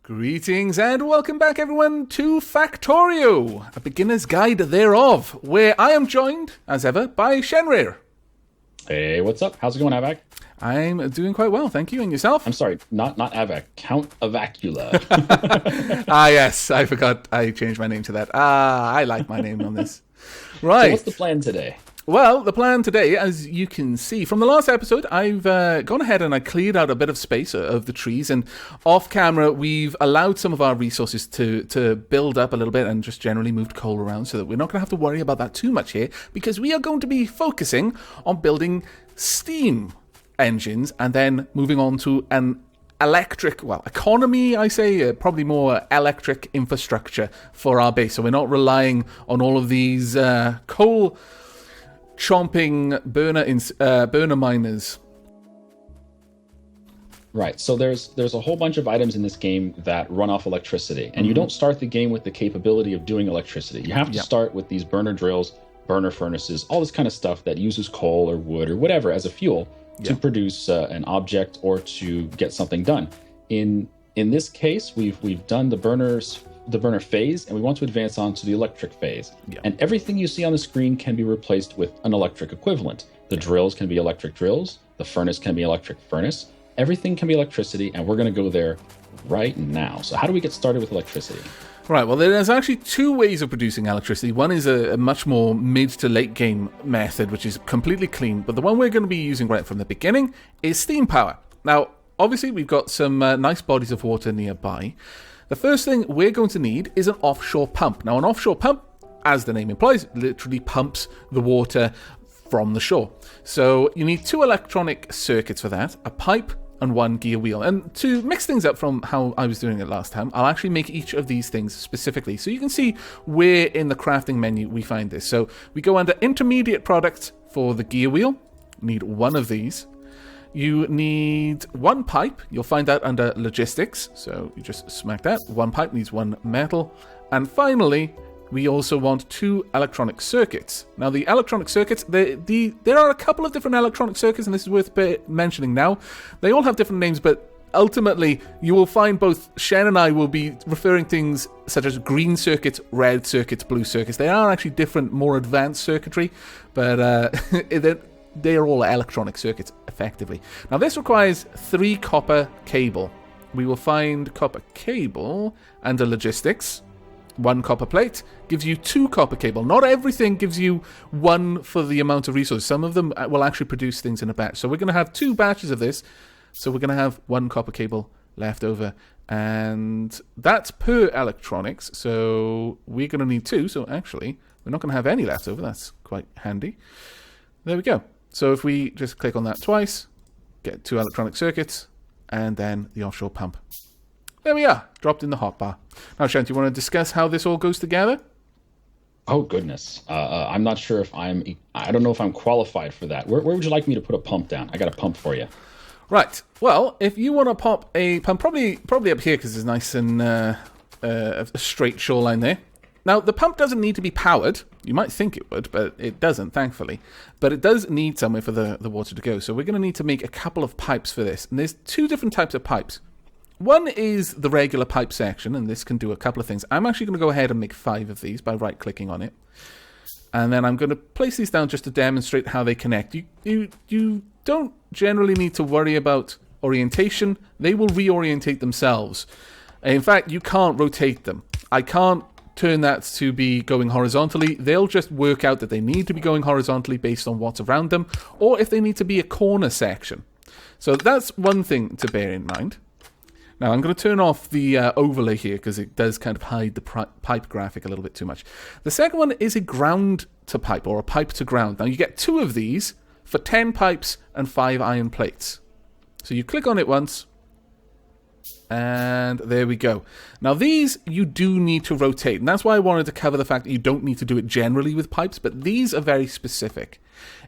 Greetings and welcome back everyone to Factorio, a beginner's guide thereof, where I am joined, as ever, by Shenrry. Hey, what's up? How's it going, Avak? I'm doing quite well, thank you. And yourself? I'm sorry, not Avak, Count Avacula. Yes, I forgot I changed my name to that. I like my name on this. Right. So what's the plan today? Well, the plan today, as you can see from the last episode, I've gone ahead and I cleared out a bit of space of the trees, and off camera we've allowed some of our resources to build up a little bit and just generally moved coal around so that we're not going to have to worry about that too much here, because we are going to be focusing on building steam engines and then moving on to an electric, economy, I say, probably more electric infrastructure for our base. So we're not relying on all of these coal chomping burner miners. Right, so there's a whole bunch of items in this game that run off electricity, and you don't start the game with the capability of doing electricity. You have to start with these burner drills, burner furnaces, all this kind of stuff that uses coal or wood or whatever as a fuel to produce an object or to get something done. In this case, we've done the burner phase, and we want to advance on to the electric phase. And everything you see on the screen can be replaced with an electric equivalent. The drills can be electric drills, the furnace can be electric furnace, everything can be electricity, and we're going to go there right now. So how do we get started with electricity? Right, well, there's actually two ways of producing electricity. One is a much more mid to late game method, which is completely clean, but the one we're going to be using right from the beginning is steam power. Now, obviously, we've got some nice bodies of water nearby. The first thing we're going to need is an offshore pump. Now, an offshore pump, as the name implies, literally pumps the water from the shore. So you need two electronic circuits for that, a pipe and one gear wheel. And to mix things up from how I was doing it last time, I'll actually make each of these things specifically, so you can see where in the crafting menu we find this. So we go under intermediate products for the gear wheel. Need one of these. You need one pipe. You'll find that under logistics. So you just smack that. One pipe needs one metal. And finally, we also want two electronic circuits. Now, the electronic circuits, there are a couple of different electronic circuits, and this is worth mentioning now. They all have different names, but ultimately, you will find both Shen and I will be referring things such as green circuits, red circuits, blue circuits. They are actually different, more advanced circuitry, but they're all electronic circuits, effectively. Now, this requires 3 copper cable. We will find copper cable under logistics. 1 copper plate gives you 2 copper cable. Not everything gives you 1 for the amount of resources. Some of them will actually produce things in a batch. So we're going to have 2 batches of this. So we're going to have 1 copper cable left over. And that's per electronics. So we're going to need 2. So actually, we're not going to have any left over. That's quite handy. There we go. So if we just click on that twice, get 2 electronic circuits, and then the offshore pump. There we are, dropped in the hotbar. Now, Shant, you want to discuss how this all goes together? Oh, goodness. I'm not sure if I don't know if I'm qualified for that. Where would you like me to put a pump down? I got a pump for you. Right. Well, if you want to pop a pump, probably up here, because it's nice and a straight shoreline there. Now, the pump doesn't need to be powered. You might think it would, but it doesn't, thankfully. But it does need somewhere for the water to go. So we're going to need to make a couple of pipes for this. And there's 2 different types of pipes. One is the regular pipe section, and this can do a couple of things. I'm actually going to go ahead and make 5 of these by right-clicking on it. And then I'm going to place these down just to demonstrate how they connect. You don't generally need to worry about orientation. They will reorientate themselves. In fact, you can't rotate them. I can't turn that to be going horizontally. They'll just work out that they need to be going horizontally based on what's around them, or if they need to be a corner section. So that's one thing to bear in mind. Now, I'm going to turn off the overlay here because it does kind of hide the pipe graphic a little bit too much. The second one is a ground to pipe, or a pipe to ground. Now, you get 2 of these for 10 pipes and 5 iron plates. So you click on it once, and there we go. Now, these you do need to rotate, and that's why I wanted to cover the fact that you don't need to do it generally with pipes, but these are very specific.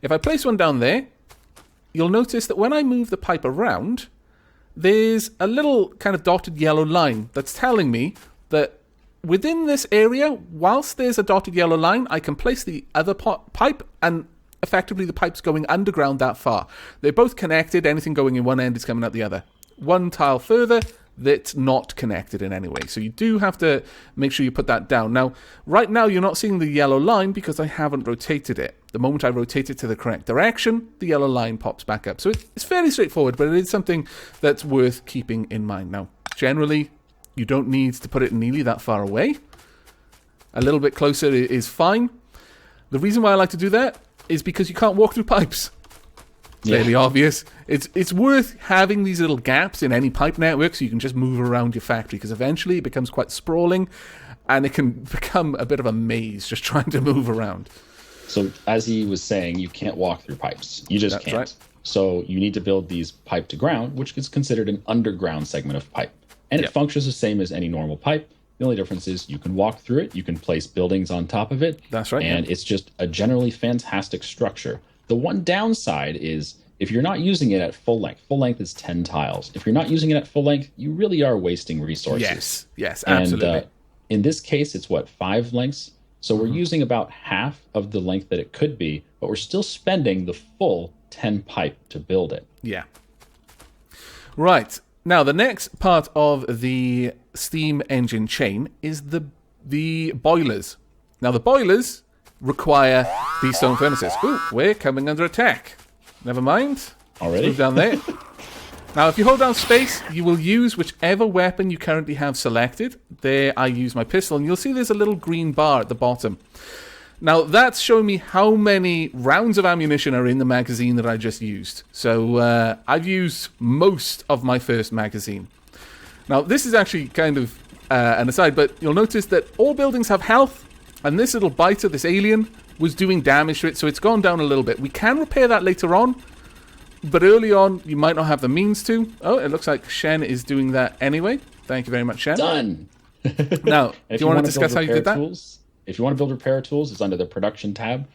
If I place one down there, you'll notice that when I move the pipe around, there's a little kind of dotted yellow line that's telling me that within this area, whilst there's a dotted yellow line, I can place the other pipe, and effectively the pipe's going underground that far. They're both connected. Anything going in one end is coming out the other. One tile further, that's not connected in any way. So you do have to make sure you put that down. Now, right now, you're not seeing the yellow line because I haven't rotated it. The moment I rotate it to the correct direction, the yellow line pops back up. So it's fairly straightforward, but it is something that's worth keeping in mind. Now, generally, you don't need to put it nearly that far away. A little bit closer is fine. The reason why I like to do that is because you can't walk through pipes. Fairly obvious. It's worth having these little gaps in any pipe network so you can just move around your factory, because eventually it becomes quite sprawling and it can become a bit of a maze just trying to move around. So as he was saying, you can't walk through pipes. You just can't. Right. So you need to build these pipe to ground, which is considered an underground segment of pipe. And it functions the same as any normal pipe. The only difference is you can walk through it, you can place buildings on top of it. That's right. And it's just a generally fantastic structure. The one downside is if you're not using it at full length is 10 tiles. If you're not using it at full length, you really are wasting resources. Yes, absolutely. And in this case, it's 5 lengths? So we're using about half of the length that it could be, but we're still spending the full 10 pipe to build it. Yeah. Right. Now, the next part of the steam engine chain is the boilers. Now, the boilers require these stone furnaces. Ooh, we're coming under attack. Never mind. Already? Move down there. Now, if you hold down space, you will use whichever weapon you currently have selected. There, I use my pistol, and you'll see there's a little green bar at the bottom. Now, that's showing me how many rounds of ammunition are in the magazine that I just used. So, I've used most of my first magazine. Now, this is actually kind of an aside, but you'll notice that all buildings have health, and this little biter, this alien, was doing damage to it, so it's gone down a little bit. We can repair that later on, but early on, you might not have the means to. Oh, it looks like Shen is doing that anyway. Thank you very much, Shen. Done. Now, do you want to discuss how you did that? If you want to build repair tools, it's under the production tab.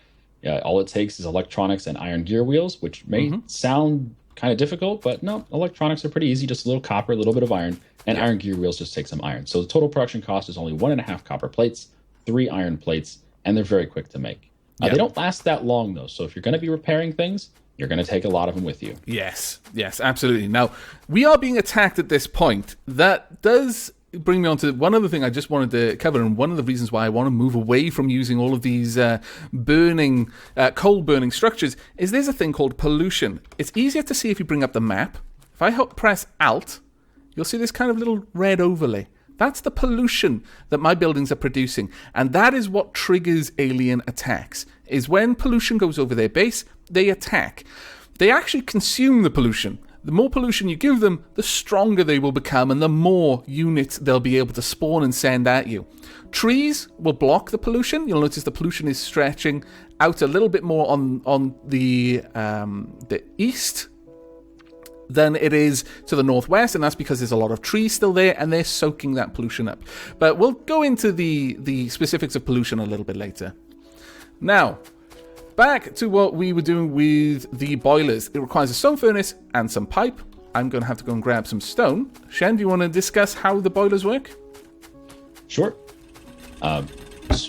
All it takes is electronics and iron gear wheels, which may sound kind of difficult, but no, electronics are pretty easy. Just a little copper, a little bit of iron, and iron gear wheels just take some iron. So the total production cost is only 1.5 copper plates, 3 iron plates, and they're very quick to make. They don't last that long, though. So if you're going to be repairing things, you're going to take a lot of them with you. Yes, absolutely. Now, we are being attacked at this point. That does bring me on to one other thing I just wanted to cover, and one of the reasons why I want to move away from using all of these coal-burning structures is there's a thing called pollution. It's easier to see if you bring up the map. If I press Alt, you'll see this kind of little red overlay. That's the pollution that my buildings are producing, and that is what triggers alien attacks, is when pollution goes over their base, they attack. They actually consume the pollution. The more pollution you give them, the stronger they will become, and the more units they'll be able to spawn and send at you. Trees will block the pollution. You'll notice the pollution is stretching out a little bit more on the east than it is to the northwest, and that's because there's a lot of trees still there, and they're soaking that pollution up. But we'll go into the specifics of pollution a little bit later. Now, back to what we were doing with the boilers. It requires a stone furnace and some pipe. I'm going to have to go and grab some stone. Shen, do you want to discuss how the boilers work? Sure.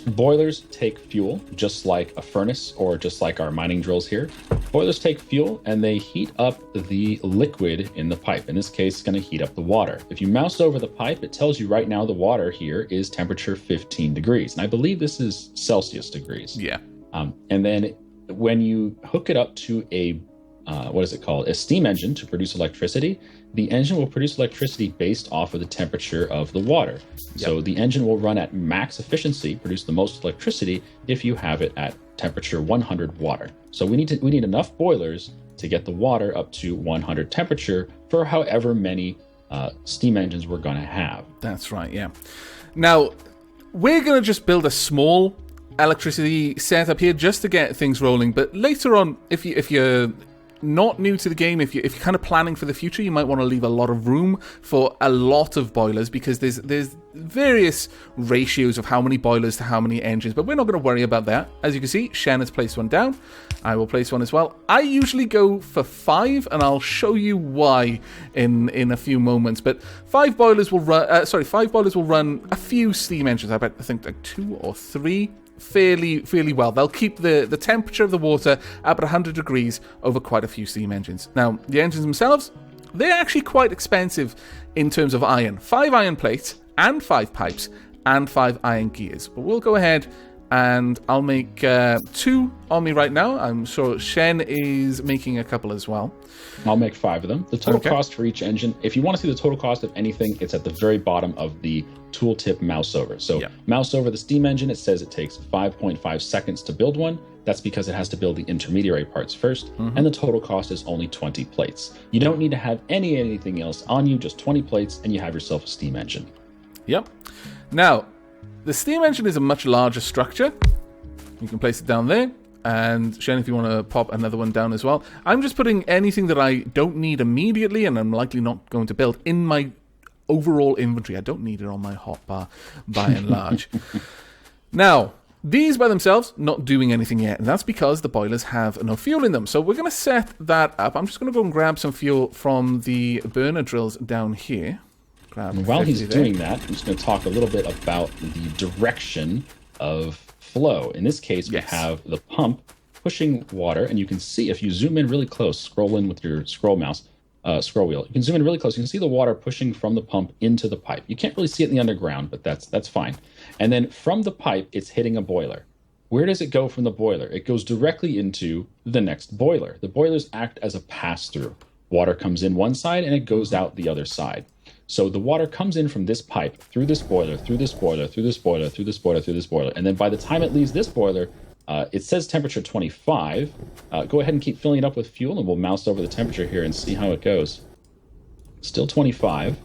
Boilers take fuel, just like a furnace or just like our mining drills here. Boilers take fuel and they heat up the liquid in the pipe. In this case, it's going to heat up the water. If you mouse over the pipe, it tells you right now the water here is temperature 15 degrees. And I believe this is Celsius degrees. Yeah. And then when you hook it up to a steam engine to produce electricity, the engine will produce electricity based off of the temperature of the water. Yep. So the engine will run at max efficiency, produce the most electricity if you have it at temperature 100 water. So we need enough boilers to get the water up to 100 temperature for however many steam engines we're going to have. That's right, yeah. Now, we're going to just build a small electricity setup here just to get things rolling, but later on, if you're not new to the game, if you're kind of planning for the future, you might want to leave a lot of room for a lot of boilers, because there's various ratios of how many boilers to how many engines, but we're not going to worry about that. As you can see, Shen has placed one down. I will place one as well. I usually go for 5, and I'll show you why in a few moments. But 5 boilers will run. 5 boilers will run a few steam engines. I think like 2 or 3. Fairly well. They'll keep the temperature of the water up at 100 degrees over quite a few steam engines. Now, the engines themselves they're actually quite expensive in terms of iron. 5 iron plates and 5 pipes and 5 iron gears. But we'll go ahead and I'll make 2 on me right now. I'm sure Shen is making a couple as well. I'll make 5 of them. The total cost for each engine, if you want to see the total cost of anything, it's at the very bottom of the tooltip mouse over. So mouse over the steam engine, it says it takes 5.5 seconds to build one. That's because it has to build the intermediary parts first, and the total cost is only 20 plates. You don't need to have anything else on you, just 20 plates, and you have yourself a steam engine. Yep. Now, the steam engine is a much larger structure. You can place it down there. And Shen, if you want to pop another one down as well. I'm just putting anything that I don't need immediately and I'm likely not going to build in my overall inventory. I don't need it on my hotbar by and large. Now, these by themselves, not doing anything yet. And that's because the boilers have no fuel in them. So we're going to set that up. I'm just going to go and grab some fuel from the burner drills down here. And while he's doing that, I'm just going to talk a little bit about the direction of flow. In this case, we have the pump pushing water, and you can see if you zoom in really close, scroll in with your scroll wheel. You can zoom in really close. You can see the water pushing from the pump into the pipe. You can't really see it in the underground, but that's fine. And then from the pipe, it's hitting a boiler. Where does it go from the boiler? It goes directly into the next boiler. The boilers act as a pass-through. Water comes in one side and it goes out the other side. So the water comes in from this pipe, through this boiler, through this boiler, through this boiler, through this boiler, through this boiler. And then by the time it leaves this boiler, it says temperature 25. Go ahead and keep filling it up with fuel, and we'll mouse over the temperature here and see how it goes. Still 25.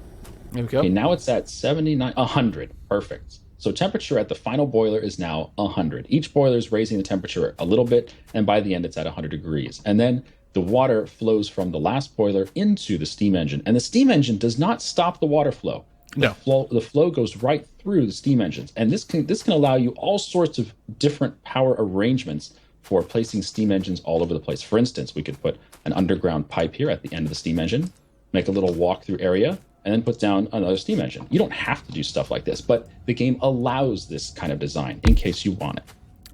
There we go. Okay, now it's at 79, 100. Perfect. So temperature at the final boiler is now 100. Each boiler is raising the temperature a little bit, and by the end it's at 100 degrees. And then the water flows from the last boiler into the steam engine. And the steam engine does not stop the water flow. The flow goes right through the steam engines. And this can allow you all sorts of different power arrangements for placing steam engines all over the place. For instance, we could put an underground pipe here at the end of the steam engine, make a little walk-through area, and then put down another steam engine. You don't have to do stuff like this, but the game allows this kind of design in case you want it.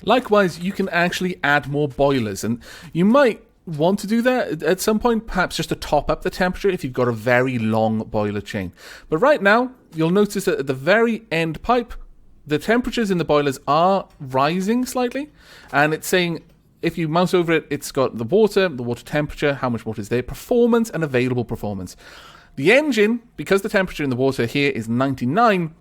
Likewise, you can actually add more boilers, and you might want to do that at some point, perhaps just to top up the temperature if you've got a very long boiler chain. But right now, you'll notice that at the very end pipe, the temperatures in the boilers are rising slightly, and it's saying, if you mouse over it, it's got the water temperature, how much water is there, performance, and available performance. The engine, because the temperature in the water here is 99,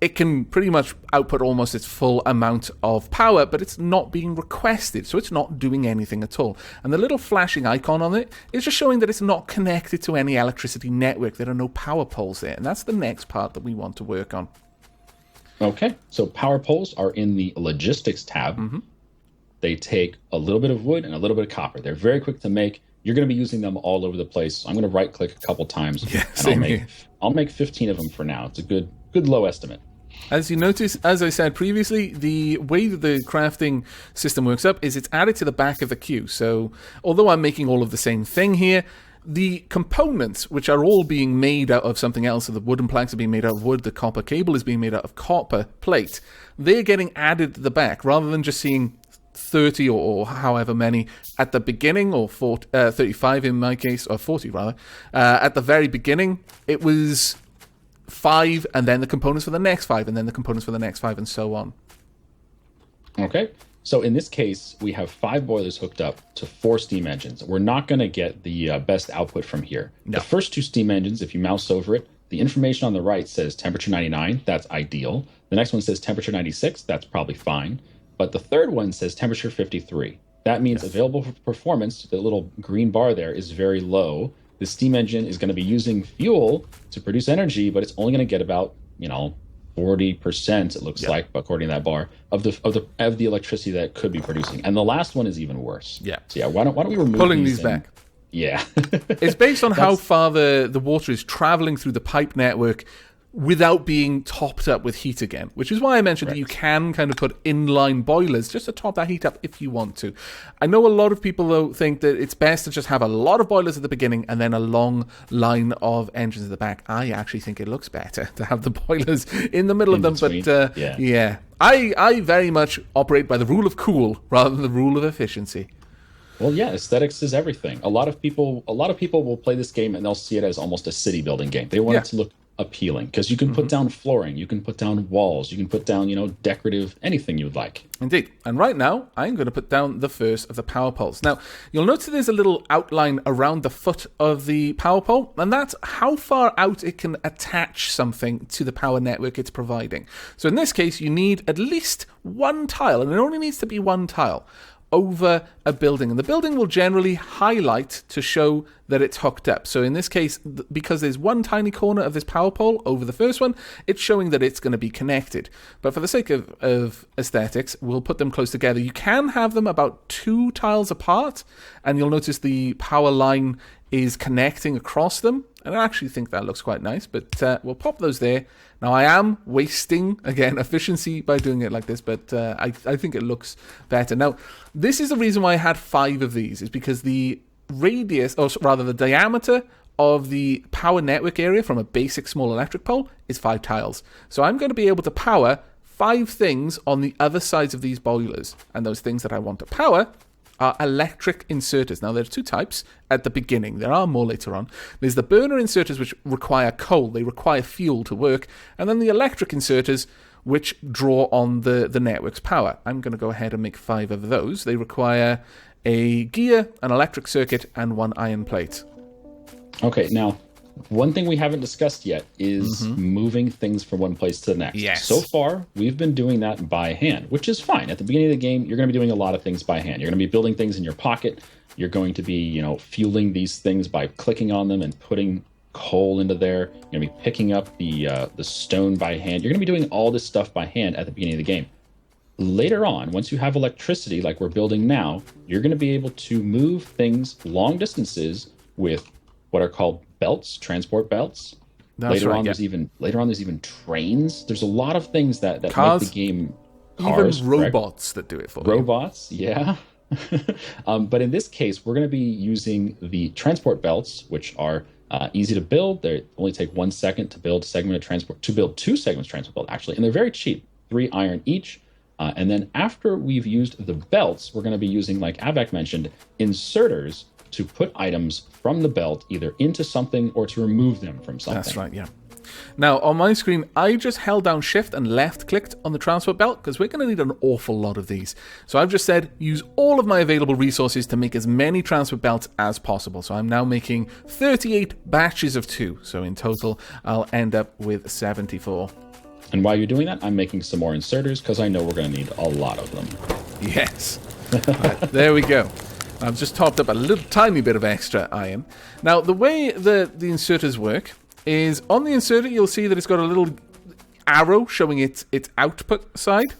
it can pretty much output almost its full amount of power, but it's not being requested, so it's not doing anything at all. And the little flashing icon on it is just showing that it's not connected to any electricity network. There are no power poles there, and that's the next part that we want to work on. Okay, so power poles are in the logistics tab. They take a little bit of wood and a little bit of copper. They're very quick to make. You're going to be using them all over the place. So I'm going to right-click a couple times, and I'll make 15 of them for now. It's a good low estimate. As you notice, as I said previously, the way that the crafting system works up is it's added to the back of the queue. So although I'm making all of the same thing here, the components, which are all being made out of something else, so the wooden planks are being made out of wood, the copper cable is being made out of copper plate, they're getting added to the back rather than just seeing 30 or however many at the beginning, or 35 in my case, or 40 rather. At the very beginning, it was 5, and then the components for the next 5, and then the components for the next 5, and so on. Okay, so in this case, we have 5 boilers hooked up to 4 steam engines. We're not going to get the best output from here. No. The first 2 steam engines, if you mouse over it, the information on the right says temperature 99. That's ideal. The next one says temperature 96. That's probably fine. But the third one says temperature 53. That means available for performance, the little green bar there, is very low. The steam engine is going to be using fuel to produce energy, but it's only going to get about, 40%, it looks like, according to that bar, of the electricity that it could be producing. And the last one is even worse. Yeah. So why don't we remove pulling these back? Yeah. It's based on how far the water is traveling through the pipe network without being topped up with heat again, which is why I mentioned that you can kind of put inline boilers just to top that heat up if you want to. I know a lot of people, though, think that it's best to just have a lot of boilers at the beginning and then a long line of engines at the back. I actually think it looks better to have the boilers in the middle of them, between. But I very much operate by the rule of cool rather than the rule of efficiency. Well, yeah, aesthetics is everything. A lot of people will play this game and they'll see it as almost a city building game. They want it to look appealing because you can put down flooring, you can put down walls, you can put down, decorative, anything you would like. Indeed. And right now, I'm going to put down the first of the power poles. Now, you'll notice there's a little outline around the foot of the power pole, and that's how far out it can attach something to the power network it's providing. So in this case, you need at least one tile, and it only needs to be one tile, over a building, and the building will generally highlight to show that it's hooked up. So in this case, because there's one tiny corner of this power pole over the first one, it's showing that it's going to be connected. But for the sake of aesthetics, we'll put them close together. You can have them about 2 tiles apart, and you'll notice the power line is connecting across them, and I actually think that looks quite nice, but we'll pop those there. Now, I am wasting, again, efficiency by doing it like this, but I think it looks better. Now, this is the reason why I had 5 of these, is because the radius, or rather the diameter of the power network area from a basic small electric pole is 5 tiles. So I'm going to be able to power 5 things on the other sides of these boilers, and those things that I want to power are electric inserters. Now, there's 2 types at the beginning. There are more later on. There's the burner inserters, which require coal. They require fuel to work. And then the electric inserters, which draw on the network's power. I'm going to go ahead and make 5 of those. They require a gear, an electric circuit, and 1 iron plate. Okay, now, one thing we haven't discussed yet is moving things from one place to the next. Yes. So far, we've been doing that by hand, which is fine. At the beginning of the game, you're going to be doing a lot of things by hand. You're going to be building things in your pocket. You're going to be, fueling these things by clicking on them and putting coal into there. You're going to be picking up the stone by hand. You're going to be doing all this stuff by hand at the beginning of the game. Later on, once you have electricity like we're building now, you're going to be able to move things long distances with what are called belts, transport belts. Later on, there's even trains. There's a lot of things that cars, make the game. Cars, even robots that do it for robots, yeah. But in this case, we're going to be using the transport belts, which are easy to build. They only take 1 second to build a segment of transport. To build 2 segments of transport belt, actually, and they're very cheap, 3 iron each. And then after we've used the belts, we're going to be using, like Avak mentioned, inserters to put items from the belt either into something or to remove them from something. That's right, yeah. Now, on my screen, I just held down Shift and left-clicked on the transport belt because we're going to need an awful lot of these. So I've just said, use all of my available resources to make as many transport belts as possible. So I'm now making 38 batches of 2. So in total, I'll end up with 74. And while you're doing that, I'm making some more inserters because I know we're going to need a lot of them. Yes. Right, there we go. I've just topped up a little tiny bit of extra iron. Now, the way the inserters work is on the inserter, you'll see that it's got a little arrow showing its output side,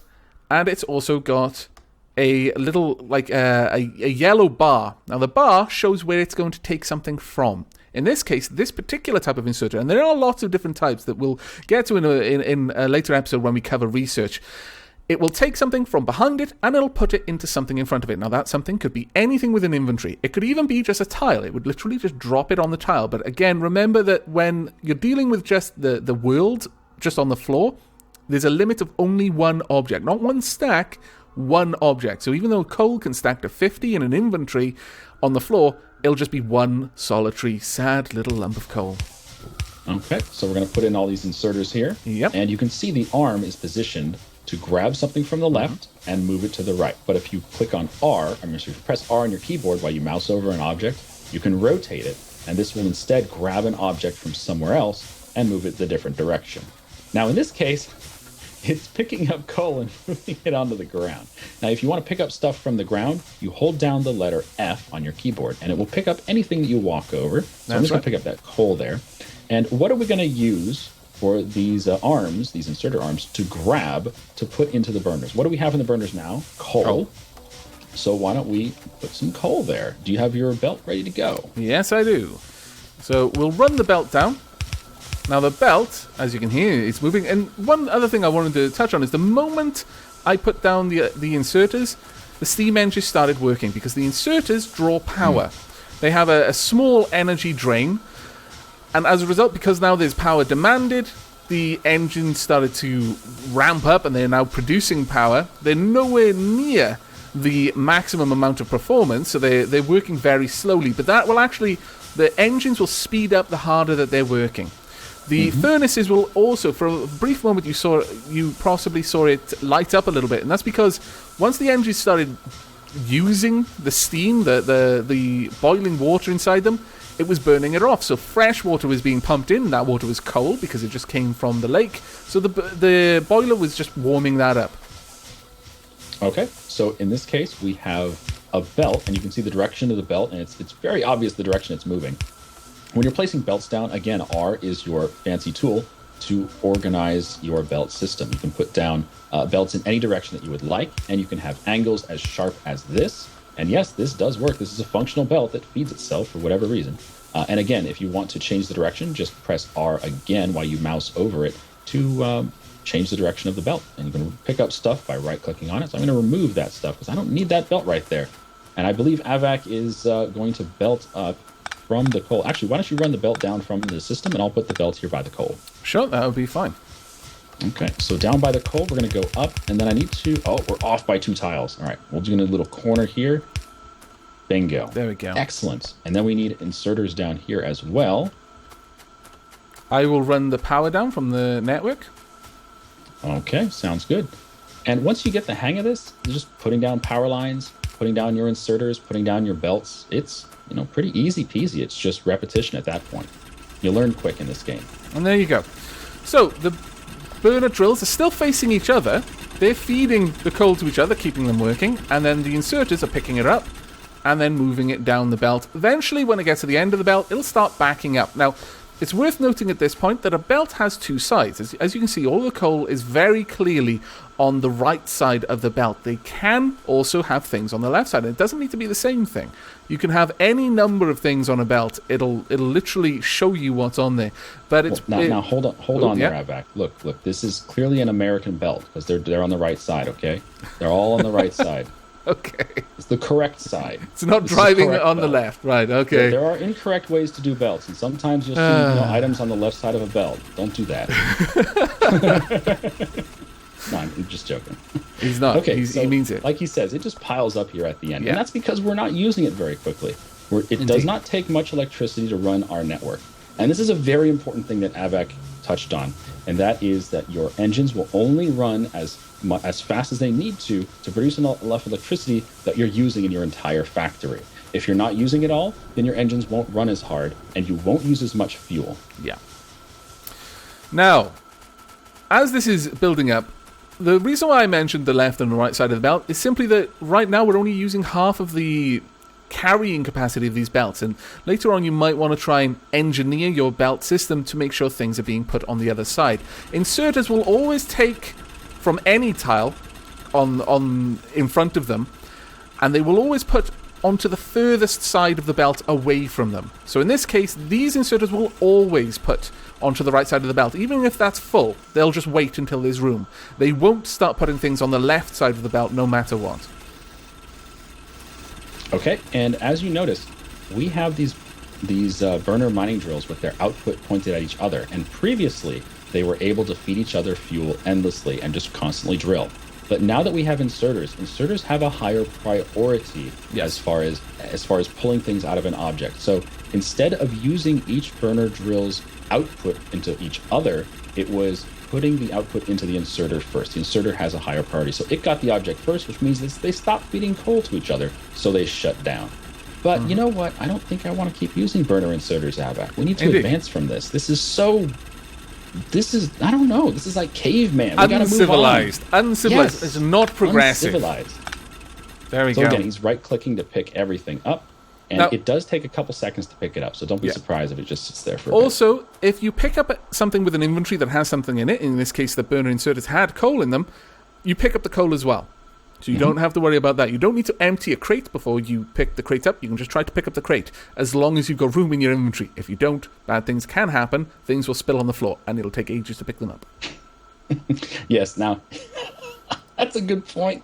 and it's also got a little, like a yellow bar. Now, the bar shows where it's going to take something from. In this case, this particular type of inserter, and there are lots of different types that we'll get to in a later episode when we cover research. It will take something from behind it, and it'll put it into something in front of it. Now, that something could be anything within inventory. It could even be just a tile. It would literally just drop it on the tile. But again, remember that when you're dealing with just the world, just on the floor, there's a limit of only one object. Not one stack, one object. So even though coal can stack to 50 in an inventory on the floor, it'll just be one solitary, sad little lump of coal. Okay, so we're going to put in all these inserters here. Yep. And you can see the arm is positioned to grab something from the left and move it to the right. But if you click on if you press R on your keyboard while you mouse over an object, you can rotate it, and this will instead grab an object from somewhere else and move it the different direction. Now, in this case, it's picking up coal and moving it onto the ground. Now, if you want to pick up stuff from the ground, you hold down the letter F on your keyboard, and it will pick up anything that you walk over. So I'm just going to pick up that coal there. And what are we going to use for these arms, these inserter arms, to grab, to put into the burners? What do we have in the burners now? Coal. So why don't we put some coal there? Do you have your belt ready to go? Yes, I do. So we'll run the belt down. Now the belt, as you can hear, is moving. And one other thing I wanted to touch on is the moment I put down the inserters, the steam engine started working because the inserters draw power. They have a small energy drain. And as a result, because now there's power demanded, the engine started to ramp up and they're now producing power. They're nowhere near the maximum amount of performance, so they're working very slowly. But that will actually, the engines will speed up the harder that they're working. The furnaces will also, for a brief moment, you possibly saw it light up a little bit, and that's because once the engines started using the steam, the boiling water inside them, it was burning it off. So fresh water was being pumped in. That water was cold because it just came from the lake. So the boiler was just warming that up. Okay, so in this case, we have a belt, and you can see the direction of the belt, and it's very obvious the direction it's moving. When you're placing belts down, again, R is your fancy tool to organize your belt system. You can put down belts in any direction that you would like, and you can have angles as sharp as this. And yes, this does work. This is a functional belt that feeds itself for whatever reason. And again, if you want to change the direction, just press R again while you mouse over it to change the direction of the belt. And you can pick up stuff by right-clicking on it. So I'm going to remove that stuff because I don't need that belt right there. And I believe Avak is going to belt up from the coal. Actually, why don't you run the belt down from the system, and I'll put the belt here by the coal. Sure, that would be fine. Okay, so down by the coal, we're going to go up, and then I need to... Oh, we're off by 2 tiles. All right, we'll do a little corner here. Bingo. There we go. Excellent. And then we need inserters down here as well. I will run the power down from the network. Okay, sounds good. And once you get the hang of this, you're just putting down power lines, putting down your inserters, putting down your belts. It's, pretty easy peasy. It's just repetition at that point. You learn quick in this game. And there you go. So the burner drills are still facing each other. They're feeding the coal to each other, keeping them working. And then the inserters are picking it up and then moving it down the belt. Eventually, when it gets to the end of the belt, it'll start backing up. Now, it's worth noting at this point that a belt has 2 sides. As you can see, all the coal is very clearly on the right side of the belt. They can also have things on the left side. It doesn't need to be the same thing. You can have any number of things on a belt. It'll literally show you what's on there. But it's now hold on there, Avak. Look. This is clearly an American belt because they're on the right side. Okay, they're all on the right side. Okay. It's the correct side. It's not driving on the left. Right, okay. There are incorrect ways to do belts, and sometimes you'll see items on the left side of a belt. Don't do that. No, I'm just joking. He's not. Okay, he means it. Like he says, it just piles up here at the end. Yeah. And that's because we're not using it very quickly. It does not take much electricity to run our network. And this is a very important thing that Avak touched on, and that is that your engines will only run as fast as they need to produce enough electricity that you're using in your entire factory. If you're not using it all, then your engines won't run as hard, and you won't use as much fuel. Yeah. Now, as this is building up, the reason why I mentioned the left and the right side of the belt is simply that right now we're only using half of the carrying capacity of these belts, and later on you might want to try and engineer your belt system to make sure things are being put on the other side. Inserters will always take from any tile on in front of them, and they will always put onto the furthest side of the belt away from them. So in this case, these inserters will always put onto the right side of the belt. Even if that's full, they'll just wait until there's room. They won't start putting things on the left side of the belt no matter what. Okay, and as you notice, we have these burner mining drills with their output pointed at each other, and previously they were able to feed each other fuel endlessly and just constantly drill. But now that we have inserters have a higher priority as far as pulling things out of an object. So instead of using each burner drill's output into each other, it was putting the output into the inserter first. The inserter has a higher priority. So it got the object first, which means they stopped feeding coal to each other, so they shut down. But you know what? I don't think I want to keep using burner inserters, Avak. We need to advance from this. This is, I don't know. This is like caveman. We gotta move on. Uncivilized. Yes. It's not progressive. Uncivilized. There we go. So again, he's right-clicking to pick everything up. And now, it does take a couple seconds to pick it up, so don't be surprised if it just sits there for a bit. Also, if you pick up something with an inventory that has something in it, in this case the burner inserters had coal in them, you pick up the coal as well. So you don't have to worry about that. You don't need to empty a crate before you pick the crate up. You can just try to pick up the crate, as long as you've got room in your inventory. If you don't, bad things can happen. Things will spill on the floor, and it'll take ages to pick them up. Yes, now, that's a good point.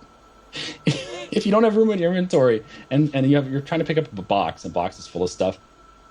If you don't have room in your inventory and you're trying to pick up a box, and the box is full of stuff,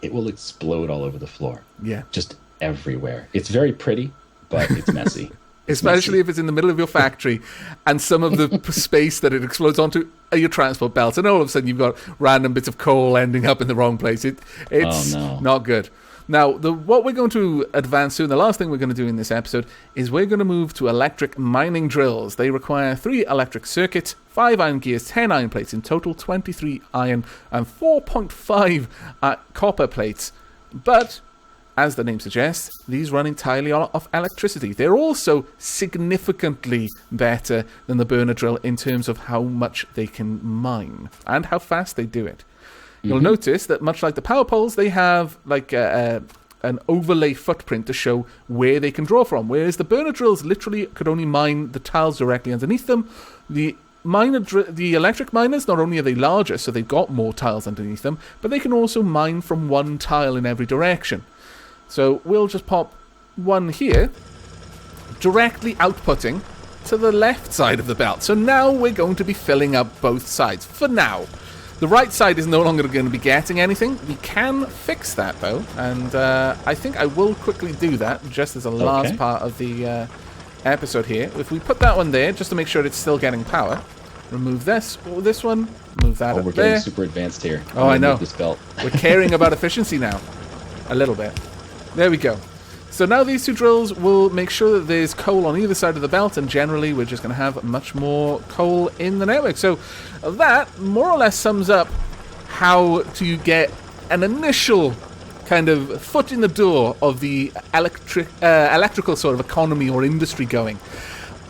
it will explode all over the floor. Yeah. Just everywhere. It's very pretty, but it's messy. especially if it's in the middle of your factory and some of the space that it explodes onto are your transport belts, and all of a sudden you've got random bits of coal ending up in the wrong place. It's not good. Now, what we're going to advance to, and the last thing we're going to do in this episode, is we're going to move to electric mining drills. They require 3 electric circuits, 5 iron gears, 10 iron plates, in total 23 iron and 4.5 copper plates. But, as the name suggests, these run entirely off electricity. They're also significantly better than the burner drill in terms of how much they can mine and how fast they do it. You'll notice that much like the power poles, they have like an overlay footprint to show where they can draw from, whereas the burner drills literally could only mine the tiles directly underneath them. The electric miners, not only are they larger, so they've got more tiles underneath them, but they can also mine from one tile in every direction. So we'll just pop one here, directly outputting to the left side of the belt. So now we're going to be filling up both sides, for now. The right side is no longer going to be getting anything. We can fix that, though, and I think I will quickly do that, just as a last part of the episode here. If we put that one there, just to make sure it's still getting power, remove this one, move that up there. We're getting super advanced here. Oh, I know. This belt. We're caring about efficiency now. A little bit. There we go. So now these 2 drills will make sure that there's coal on either side of the belt, and generally we're just going to have much more coal in the network. So that more or less sums up how to get an initial kind of foot in the door of the electrical sort of economy or industry going.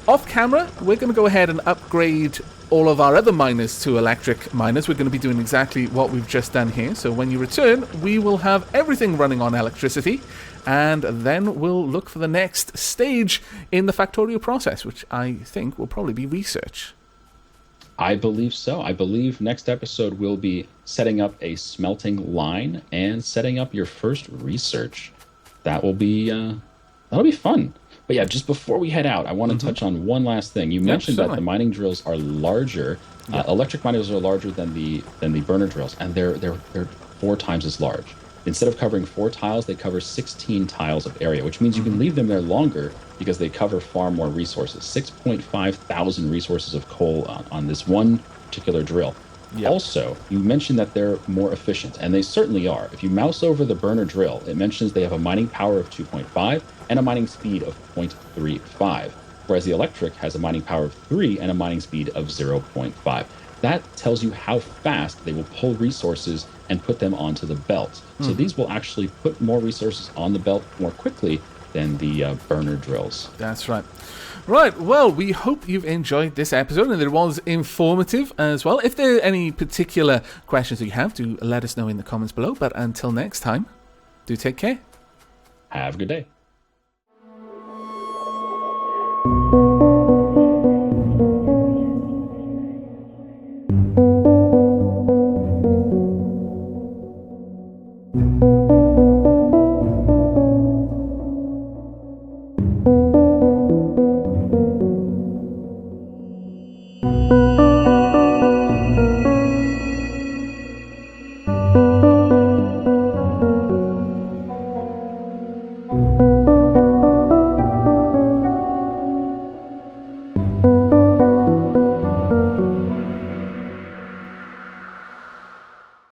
Off camera, we're going to go ahead and upgrade all of our other miners to electric miners. We're going to be doing exactly what we've just done here. So when you return, we will have everything running on electricity, and then we'll look for the next stage in the Factorio process, which I think will probably be research. I believe so. I believe next episode will be setting up a smelting line and setting up your first research. That'll be fun. But yeah, just before we head out, I want to touch on one last thing. You mentioned that the mining drills are larger. Electric miners are larger than the burner drills, and they're 4 times as large. Instead of covering 4 tiles, they cover 16 tiles of area, which means you can leave them there longer because they cover far more resources. 6.5 thousand resources of coal on this one particular drill. Yep. Also, you mentioned that they're more efficient, and they certainly are. If you mouse over the burner drill, it mentions they have a mining power of 2.5 and a mining speed of 0.35, whereas the electric has a mining power of 3 and a mining speed of 0.5. That tells you how fast they will pull resources and put them onto the belt. So these will actually put more resources on the belt more quickly than the burner drills. That's right. Right, well, we hope you've enjoyed this episode, and it was informative as well. If there are any particular questions that you have, do let us know in the comments below. But until next time, do take care. Have a good day. Thank you.